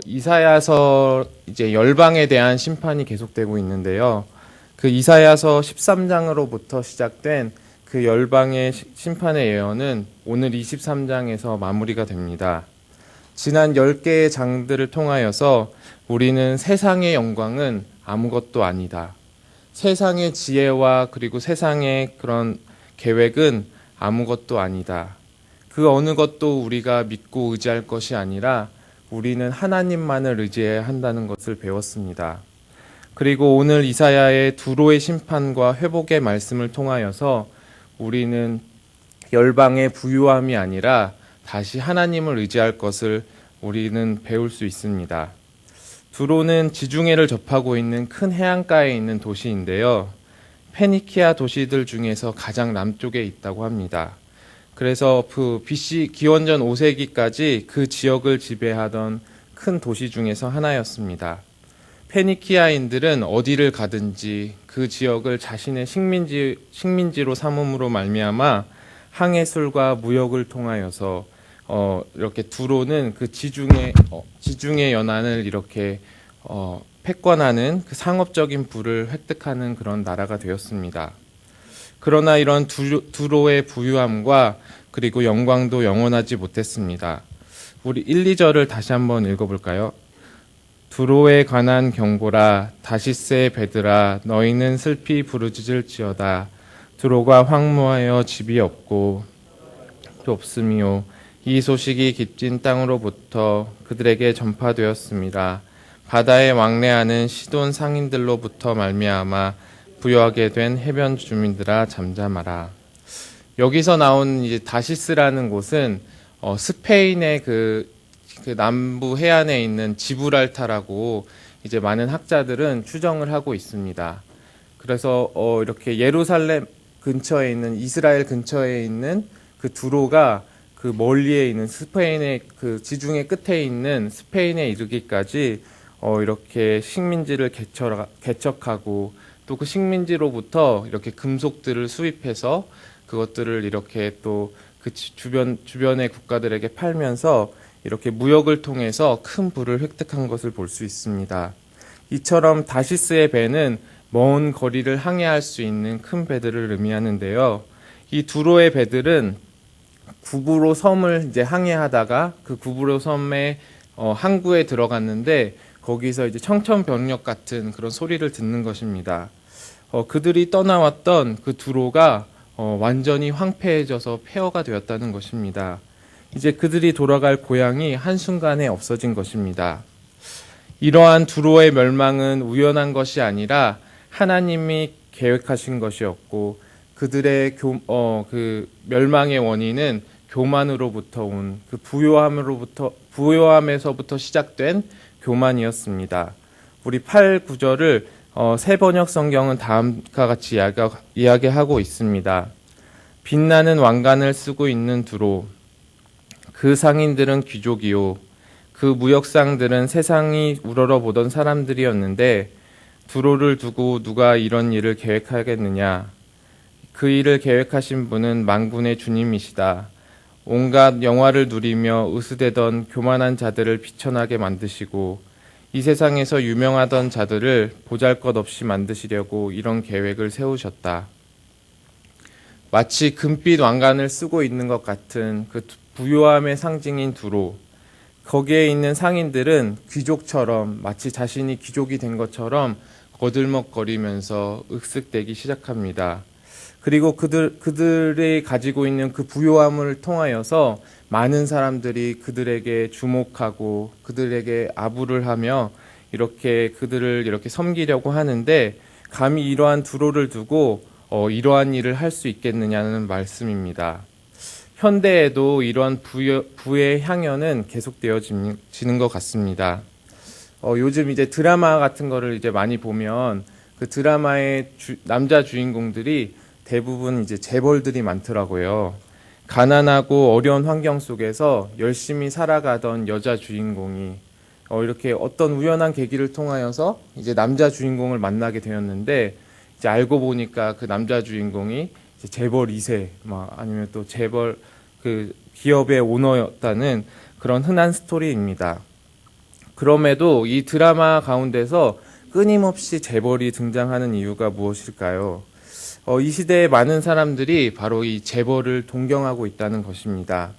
이사야서 이제 열방에 대한 심판이 계속되고 있는데요. 그 이사야서 13장으로부터 시작된 그 열방의 심판의 예언은 오늘 23장에서 마무리가 됩니다. 지난 10개의 장들을 통하여서 우리는 세상의 영광은 아무것도 아니다. 세상의 지혜와 그리고 세상의 그런 계획은 아무것도 아니다. 그 어느 것도 우리가 믿고 의지할 것이 아니라 우리는 하나님만을 의지해야 한다는 것을 배웠습니다. 그리고 오늘 이사야의 두로의 심판과 회복의 말씀을 통하여서 우리는 열방의 부유함이 아니라 다시 하나님을 의지할 것을 우리는 배울 수 있습니다. 두로는 지중해를 접하고 있는 큰 해안가에 있는 도시인데요. 페니키아 도시들 중에서 가장 남쪽에 있다고 합니다. 그래서 그 BC 기원전 5세기까지 그 지역을 지배하던 큰 도시 중에서 하나였습니다. 페니키아인들은 어디를 가든지 그 지역을 자신의 식민지로 삼음으로 말미암아 항해술과 무역을 통하여서 이렇게 두로는 그 지중해 연안을 이렇게 패권하는 그 상업적인 부를 획득하는 그런 나라가 되었습니다. 그러나 이런 두로의 부유함과 그리고 영광도 영원하지 못했습니다. 우리 1, 2절을 다시 한번 읽어볼까요? 두로에 관한 경고라, 다시스의 배들아, 너희는 슬피 부르짖을지어다. 두로가 황무하여 집이 없고 없음이요, 이 소식이 깊진 땅으로부터 그들에게 전파되었습니다. 바다에 왕래하는 시돈 상인들로부터 말미암아 부여하게 된 해변 주민들아 잠잠하라. 여기서 나온 이제 다시스라는 곳은 스페인의 그 남부 해안에 있는 지브랄타라고 이제 많은 학자들은 추정을 하고 있습니다. 그래서 이렇게 예루살렘 근처에 있는, 이스라엘 근처에 있는 그 두로가 그 멀리에 있는 스페인의 그 지중해 끝에 있는 스페인에 이르기까지 이렇게 식민지를 개척하고 또 그 식민지로부터 이렇게 금속들을 수입해서 그것들을 이렇게 또 그 주변의 국가들에게 팔면서 이렇게 무역을 통해서 큰 부를 획득한 것을 볼 수 있습니다. 이처럼 다시스의 배는 먼 거리를 항해할 수 있는 큰 배들을 의미하는데요. 이 두로의 배들은 구브로 섬을 이제 항해하다가 그 구브로 섬의 항구에 들어갔는데 거기서 이제 청천벽력 같은 그런 소리를 듣는 것입니다. 그들이 떠나왔던 그 두로가 완전히 황폐해져서 폐허가 되었다는 것입니다. 이제 그들이 돌아갈 고향이 한순간에 없어진 것입니다. 이러한 두로의 멸망은 우연한 것이 아니라 하나님이 계획하신 것이었고, 그들의 그 멸망의 원인은 교만으로부터 온 그 부요함에서부터 시작된 교만이었습니다. 우리 8, 9절을 새 번역 성경은 다음과 같이 이야기하고 있습니다. 빛나는 왕관을 쓰고 있는 두로, 그 상인들은 귀족이요, 그 무역상들은 세상이 우러러보던 사람들이었는데 두로를 두고 누가 이런 일을 계획하겠느냐. 그 일을 계획하신 분은 만군의 주님이시다. 온갖 영화를 누리며 으스대던 교만한 자들을 비천하게 만드시고 이 세상에서 유명하던 자들을 보잘것없이 만드시려고 이런 계획을 세우셨다. 마치 금빛 왕관을 쓰고 있는 것 같은 그 부요함의 상징인 두로, 거기에 있는 상인들은 귀족처럼, 마치 자신이 귀족이 된 것처럼 거들먹거리면서 윽쓱대기 시작합니다. 그리고 그들이 가지고 있는 그 부요함을 통하여서 많은 사람들이 그들에게 주목하고 그들에게 아부를 하며 이렇게 그들을 이렇게 섬기려고 하는데, 감히 이러한 두로를 두고 이러한 일을 할 수 있겠느냐는 말씀입니다. 현대에도 이러한 부의 향연은 계속되어지는 것 같습니다. 요즘 이제 드라마 같은 거를 이제 많이 보면 그 드라마의 남자 주인공들이 대부분 이제 재벌들이 많더라고요. 가난하고 어려운 환경 속에서 열심히 살아가던 여자 주인공이 이렇게 어떤 우연한 계기를 통하여서 이제 남자 주인공을 만나게 되었는데, 이제 알고 보니까 그 남자 주인공이 이제 재벌 2세, 아니면 또 재벌 그 기업의 오너였다는 그런 흔한 스토리입니다. 그럼에도 이 드라마 가운데서 끊임없이 재벌이 등장하는 이유가 무엇일까요? 이 시대의 많은 사람들이 바로 이 재벌을 동경하고 있다는 것입니다.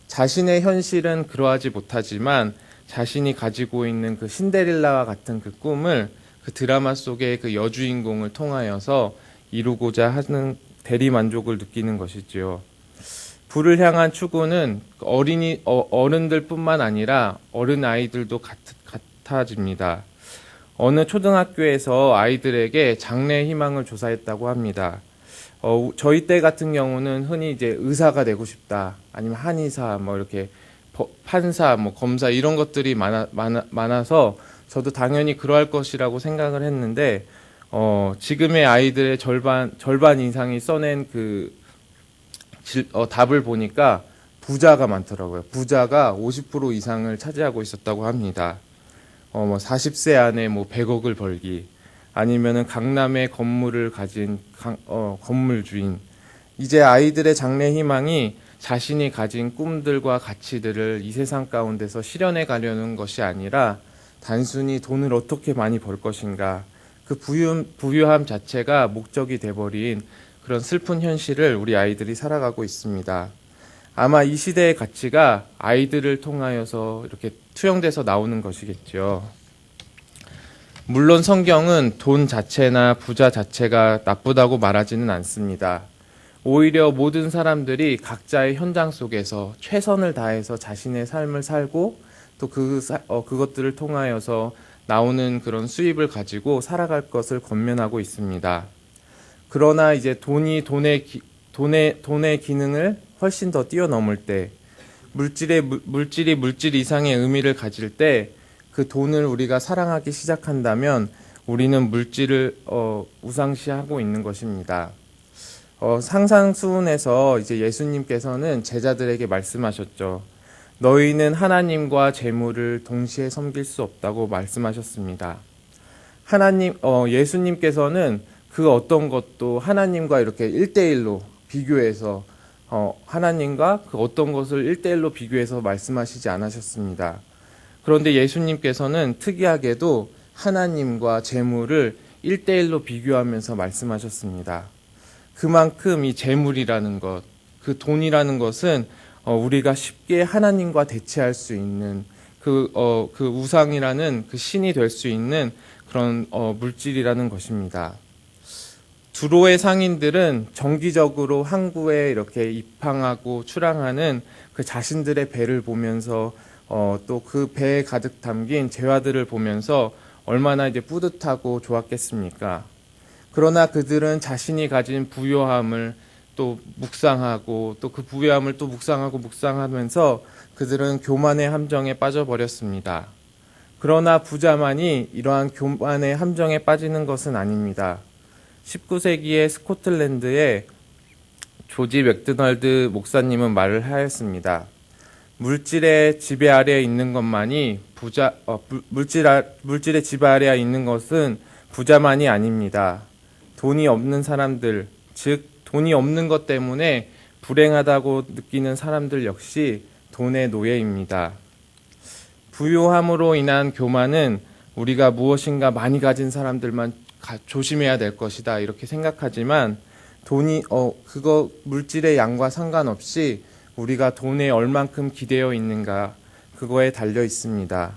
자신의 현실은 그러하지 못하지만 자신이 가지고 있는 그 신데렐라와 같은 그 꿈을 그 드라마 속의 그 여주인공을 통하여서 이루고자 하는 대리만족을 느끼는 것이지요. 부를 향한 추구는 어른들뿐만 아니라 어른아이들도 같아집니다. 어느 초등학교에서 아이들에게 장래 희망을 조사했다고 합니다. 저희 때 같은 경우는 흔히 이제 의사가 되고 싶다, 아니면 한의사, 뭐 이렇게 판사, 뭐 검사 이런 것들이 많아서 저도 당연히 그러할 것이라고 생각을 했는데, 지금의 아이들의 절반 이상이 써낸 답을 보니까 부자가 많더라고요. 부자가 50% 이상을 차지하고 있었다고 합니다. 40세 안에 뭐 100억을 벌기, 아니면은 강남에 건물을 가진 건물 주인. 이제 아이들의 장래 희망이 자신이 가진 꿈들과 가치들을 이 세상 가운데서 실현해 가려는 것이 아니라 단순히 돈을 어떻게 많이 벌 것인가, 그 부유함 자체가 목적이 돼버린 그런 슬픈 현실을 우리 아이들이 살아가고 있습니다. 아마 이 시대의 가치가 아이들을 통하여서 이렇게 투영돼서 나오는 것이겠죠. 물론 성경은 돈 자체나 부자 자체가 나쁘다고 말하지는 않습니다. 오히려 모든 사람들이 각자의 현장 속에서 최선을 다해서 자신의 삶을 살고 또 그것들을 통하여서 나오는 그런 수입을 가지고 살아갈 것을 권면하고 있습니다. 그러나 이제 돈의 기능을 훨씬 더 뛰어넘을 때, 물질이 물질 이상의 의미를 가질 때, 그 돈을 우리가 사랑하기 시작한다면 우리는 물질을 우상시하고 있는 것입니다. 상상수훈에서 이제 예수님께서는 제자들에게 말씀하셨죠. 너희는 하나님과 재물을 동시에 섬길 수 없다고 말씀하셨습니다. 예수님께서는 그 어떤 것도 하나님과 이렇게 1대1로 비교해서 하나님과 그 어떤 것을 1대1로 비교해서 말씀하시지 않으셨습니다. 그런데 예수님께서는 특이하게도 하나님과 재물을 1대1로 비교하면서 말씀하셨습니다. 그만큼 이 재물이라는 것, 그 돈이라는 것은 우리가 쉽게 하나님과 대체할 수 있는 그 우상이라는 그 신이 될 수 있는 그런 물질이라는 것입니다. 두로의 상인들은 정기적으로 항구에 이렇게 입항하고 출항하는 그 자신들의 배를 보면서 또 그 배에 가득 담긴 재화들을 보면서 얼마나 이제 뿌듯하고 좋았겠습니까? 그러나 그들은 자신이 가진 부요함을 또 묵상하고 또 그 부요함을 또 묵상하면서 그들은 교만의 함정에 빠져버렸습니다. 그러나 부자만이 이러한 교만의 함정에 빠지는 것은 아닙니다. 19세기의 스코틀랜드의 조지 맥도날드 목사님은 말을 하였습니다. 물질의 지배 아래에 있는 것만이 물질의 지배 아래에 있는 것은 부자만이 아닙니다. 돈이 없는 사람들, 즉 돈이 없는 것 때문에 불행하다고 느끼는 사람들 역시 돈의 노예입니다. 부요함으로 인한 교만은 우리가 무엇인가 많이 가진 사람들만 조심해야 될 것이다 이렇게 생각하지만 그거 물질의 양과 상관없이 우리가 돈에 얼만큼 기대어 있는가 그거에 달려 있습니다.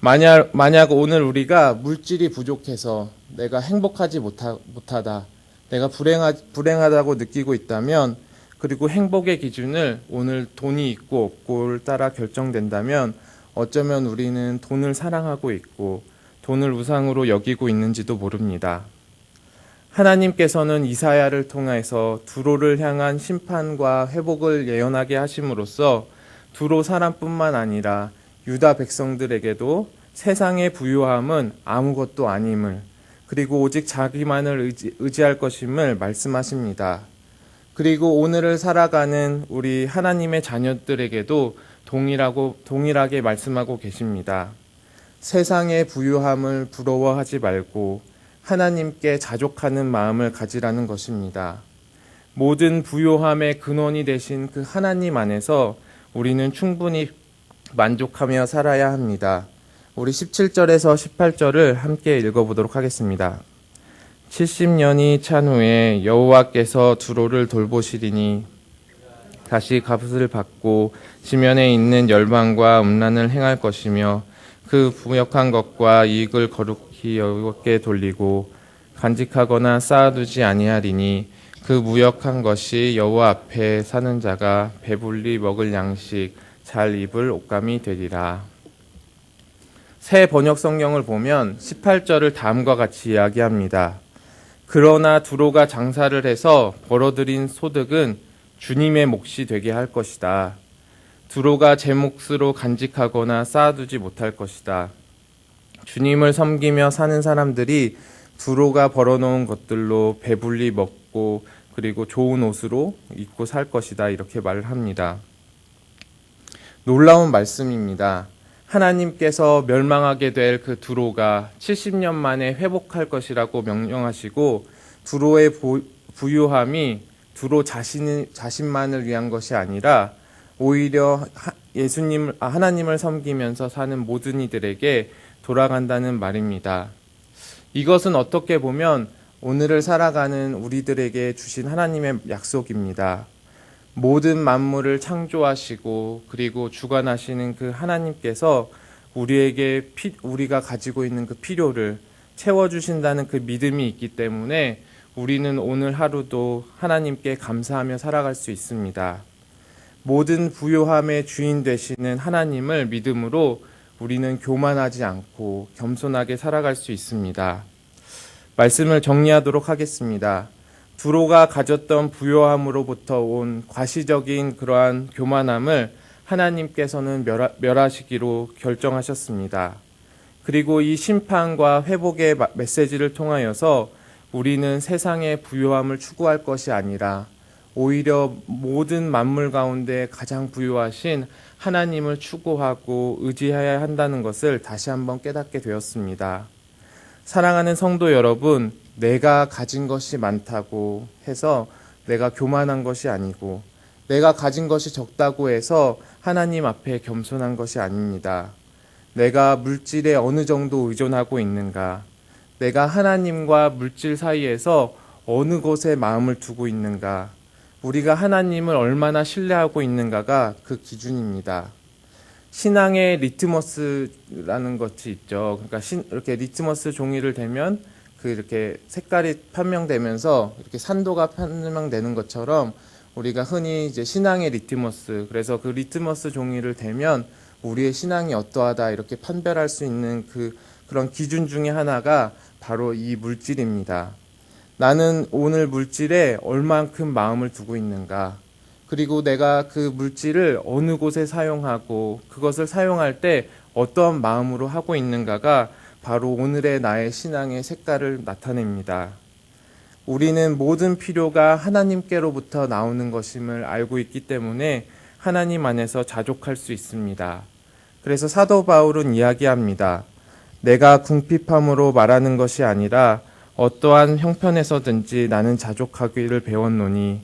만약 오늘 우리가 물질이 부족해서 내가 행복하지 못하다, 내가 불행하다고 느끼고 있다면, 그리고 행복의 기준을 오늘 돈이 있고 없고를 따라 결정된다면 어쩌면 우리는 돈을 사랑하고 있고 돈을 우상으로 여기고 있는지도 모릅니다. 하나님께서는 이사야를 통해서 두로를 향한 심판과 회복을 예언하게 하심으로써 두로 사람뿐만 아니라 유다 백성들에게도 세상의 부유함은 아무것도 아님을, 그리고 오직 자기만을 의지할 것임을 말씀하십니다. 그리고 오늘을 살아가는 우리 하나님의 자녀들에게도 동일하게 말씀하고 계십니다. 세상의 부유함을 부러워하지 말고 하나님께 자족하는 마음을 가지라는 것입니다. 모든 부요함의 근원이 되신 그 하나님 안에서 우리는 충분히 만족하며 살아야 합니다. 우리 17절에서 18절을 함께 읽어보도록 하겠습니다. 70년이 찬 후에 여호와께서 두로를 돌보시리니 다시 값을 받고 지면에 있는 열방과 음란을 행할 것이며 그 부역한 것과 이익을 거룩히 여호와께 돌리고 간직하거나 쌓아두지 아니하리니 그 무역한 것이 여호와 앞에 사는 자가 배불리 먹을 양식 잘 입을 옷감이 되리라. 새 번역 성경을 보면 18절을 다음과 같이 이야기합니다. 그러나 두로가 장사를 해서 벌어들인 소득은 주님의 몫이 되게 할 것이다. 두로가 제 몫으로 간직하거나 쌓아두지 못할 것이다. 주님을 섬기며 사는 사람들이 두로가 벌어놓은 것들로 배불리 먹고 그리고 좋은 옷으로 입고 살 것이다. 이렇게 말을 합니다. 놀라운 말씀입니다. 하나님께서 멸망하게 될 그 두로가 70년 만에 회복할 것이라고 명령하시고 두로의 부유함이 두로 자신만을 위한 것이 아니라 오히려 하나님을 섬기면서 사는 모든 이들에게 돌아간다는 말입니다. 이것은 어떻게 보면 오늘을 살아가는 우리들에게 주신 하나님의 약속입니다. 모든 만물을 창조하시고 그리고 주관하시는 그 하나님께서 우리에게 우리가 가지고 있는 그 필요를 채워주신다는 그 믿음이 있기 때문에 우리는 오늘 하루도 하나님께 감사하며 살아갈 수 있습니다. 모든 부요함의 주인 되시는 하나님을 믿음으로 우리는 교만하지 않고 겸손하게 살아갈 수 있습니다. 말씀을 정리하도록 하겠습니다. 두로가 가졌던 부요함으로부터 온 과시적인 그러한 교만함을 하나님께서는 멸하시기로 결정하셨습니다. 그리고 이 심판과 회복의 메시지를 통하여서 우리는 세상의 부요함을 추구할 것이 아니라 오히려 모든 만물 가운데 가장 부요하신 하나님을 추구하고 의지해야 한다는 것을 다시 한번 깨닫게 되었습니다. 사랑하는 성도 여러분, 내가 가진 것이 많다고 해서 내가 교만한 것이 아니고 내가 가진 것이 적다고 해서 하나님 앞에 겸손한 것이 아닙니다. 내가 물질에 어느 정도 의존하고 있는가? 내가 하나님과 물질 사이에서 어느 곳에 마음을 두고 있는가? 우리가 하나님을 얼마나 신뢰하고 있는가가 그 기준입니다. 신앙의 리트머스라는 것이 있죠. 그러니까 이렇게 리트머스 종이를 대면 이렇게 색깔이 판명되면서 이렇게 산도가 판명되는 것처럼 우리가 흔히 이제 신앙의 리트머스, 그래서 그 리트머스 종이를 대면 우리의 신앙이 어떠하다 이렇게 판별할 수 있는 그런 기준 중에 하나가 바로 이 물질입니다. 나는 오늘 물질에 얼만큼 마음을 두고 있는가? 그리고 내가 그 물질을 어느 곳에 사용하고 그것을 사용할 때 어떠한 마음으로 하고 있는가가 바로 오늘의 나의 신앙의 색깔을 나타냅니다. 우리는 모든 필요가 하나님께로부터 나오는 것임을 알고 있기 때문에 하나님 안에서 자족할 수 있습니다. 그래서 사도 바울은 이야기합니다. 내가 궁핍함으로 말하는 것이 아니라 어떠한 형편에서든지 나는 자족하기를 배웠노니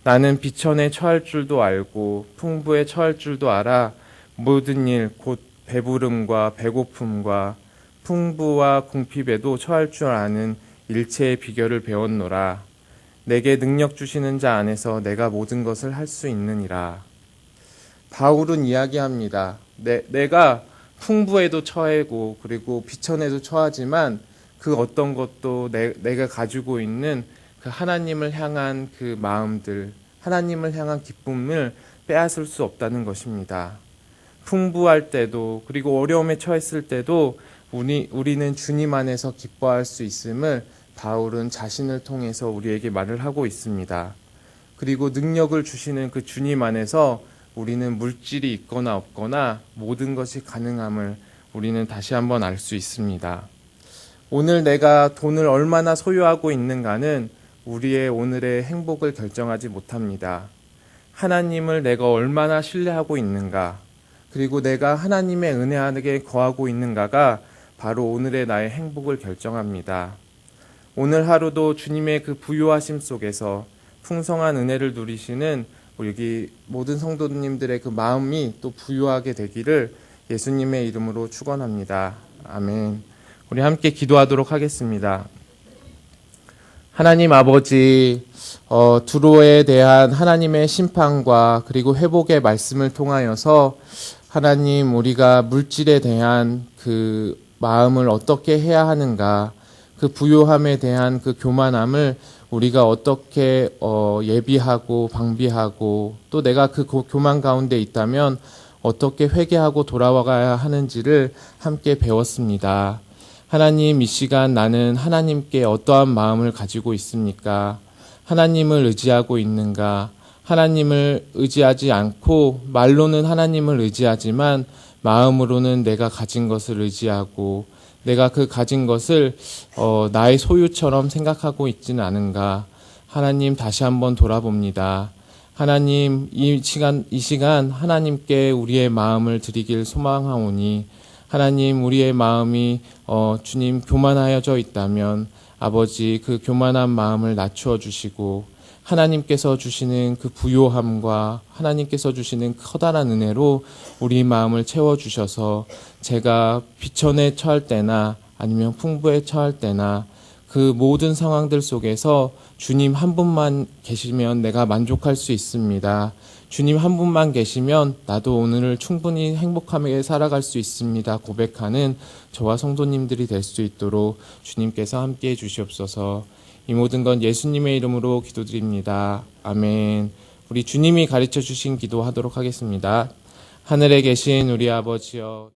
나는 비천에 처할 줄도 알고 풍부에 처할 줄도 알아 모든 일 곧 배부름과 배고픔과 풍부와 궁핍에도 처할 줄 아는 일체의 비결을 배웠노라. 내게 능력 주시는 자 안에서 내가 모든 것을 할 수 있느니라. 바울은 이야기합니다. 내가 풍부에도 처하고 그리고 비천에도 처하지만 그 어떤 것도 내가 가지고 있는 그 하나님을 향한 그 마음들, 하나님을 향한 기쁨을 빼앗을 수 없다는 것입니다. 풍부할 때도 그리고 어려움에 처했을 때도 우리는 주님 안에서 기뻐할 수 있음을 바울은 자신을 통해서 우리에게 말을 하고 있습니다. 그리고 능력을 주시는 그 주님 안에서 우리는 물질이 있거나 없거나 모든 것이 가능함을 우리는 다시 한번 알 수 있습니다. 오늘 내가 돈을 얼마나 소유하고 있는가는 우리의 오늘의 행복을 결정하지 못합니다. 하나님을 내가 얼마나 신뢰하고 있는가, 그리고 내가 하나님의 은혜 안에 거하고 있는가가 바로 오늘의 나의 행복을 결정합니다. 오늘 하루도 주님의 그 부요하심 속에서 풍성한 은혜를 누리시는 여기 모든 성도님들의 그 마음이 또 부요하게 되기를 예수님의 이름으로 축원합니다. 아멘. 우리 함께 기도하도록 하겠습니다. 하나님 아버지, 두로에 대한 하나님의 심판과 그리고 회복의 말씀을 통하여서 하나님, 우리가 물질에 대한 그 마음을 어떻게 해야 하는가, 그 부요함에 대한 그 교만함을 우리가 어떻게 예비하고 방비하고, 또 내가 그 교만 가운데 있다면 어떻게 회개하고 돌아와가야 하는지를 함께 배웠습니다. 하나님, 이 시간 나는 하나님께 어떠한 마음을 가지고 있습니까? 하나님을 의지하고 있는가? 하나님을 의지하지 않고 말로는 하나님을 의지하지만 마음으로는 내가 가진 것을 의지하고 내가 그 가진 것을 나의 소유처럼 생각하고 있지는 않은가? 하나님, 다시 한번 돌아봅니다. 하나님, 이 시간 하나님께 우리의 마음을 드리길 소망하오니 하나님, 우리의 마음이 주님 교만하여져 있다면 아버지, 그 교만한 마음을 낮추어 주시고 하나님께서 주시는 그 부요함과 하나님께서 주시는 커다란 은혜로 우리 마음을 채워주셔서 제가 비천에 처할 때나 아니면 풍부에 처할 때나 그 모든 상황들 속에서 주님 한 분만 계시면 내가 만족할 수 있습니다. 주님 한 분만 계시면 나도 오늘을 충분히 행복하게 살아갈 수 있습니다. 고백하는 저와 성도님들이 될 수 있도록 주님께서 함께해 주시옵소서. 이 모든 건 예수님의 이름으로 기도드립니다. 아멘. 우리 주님이 가르쳐 주신 기도하도록 하겠습니다. 하늘에 계신 우리 아버지여,